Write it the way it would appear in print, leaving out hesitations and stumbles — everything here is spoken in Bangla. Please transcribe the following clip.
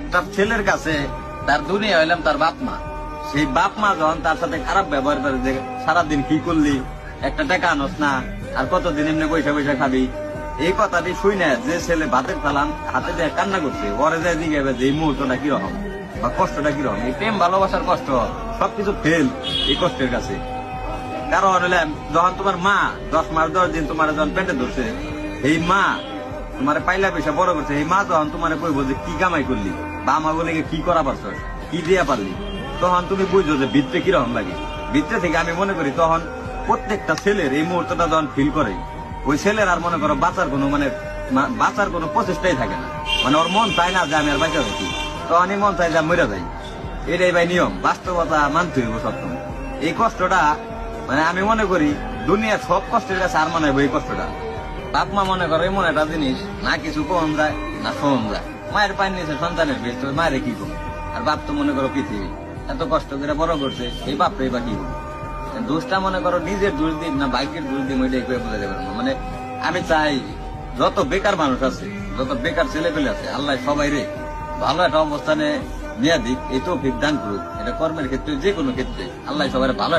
একটা ছেলের কাছে তার দুনিয়া হইলাম তার বাপ মা। সেই বাপ মা যখন তার সাথে খারাপ ব্যবহার করে, যে সারাদিন কি করলি, একটা টাকা আনস না, আর কতদিন এমনি পয়সা পয়সা খাবি, এই কথাটি শুই না যে ছেলে ভাতের থালান হাতে দিয়ে কান্না করছে, ওরে যায় দিকে যে এই মুহূর্তটা কিরকম বা কষ্টটা কিরকম। এই প্রেম ভালোবাসার কষ্ট সবকিছু ফেল এই কষ্টের কাছে। কারণ হলে যখন তোমার মা 10 মাস 10 দিন তোমার যখন পেটে ধরছে, এই মা তোমার পাইলা পয়সা বড় করছে, এই মা যখন তোমার কইবো যে কি কামাই করলি বা আমাগুলো কি করা পারছ, কি দিয়া পারলি, তখন তুমি বুঝছো যে ভিতরে কিরকম লাগে। ভিতরে থেকে আমি মনে করি তখন প্রত্যেকটা ছেলের এই মুহূর্তটা যখন ফিল করে, ওই ছেলের আর মনে করো বাঁচার কোনো প্রচেষ্টাই থাকে না। মানে ওর মন চায় না যে আমি আর বাঁচা থাকি, তখনই মন চায় যে মরে যাই। এটাই ভাই নিয়ম, বাস্তবতা মানতে হইব সবসময়। এই কষ্টটা মানে আমি মনে করি দুনিয়ার সব কষ্টের কাছে আর মনে হয় এই কষ্টটা। বাপ মা মনে করো এমন একটা জিনিস, না কিছু কম যায় না শোন যায়। মায়ের পানি নিয়েছে সন্তানের বেশ, মায়ের কি কম, আর বাপ তো মনে করো পৃথিবী, এত কষ্ট করে বড় করছে, এই বাপটাই বা কি কম। দোষটা মনে করো নিজের দোষ দিন না ভাগ্যের দোষ দিন, ওইটাই করে বোঝা যাবে না। মানে আমি চাই যত বেকার মানুষ আছে, যত বেকার ছেলে পেলে আছে, আল্লাহ সবাই রে ভালো একটা অবস্থানে নিয়ে দিক, এই তৌফিক দান করুক। এটা কর্মের ক্ষেত্রে যে কোনো ক্ষেত্রে আল্লাহ সবাই ভালো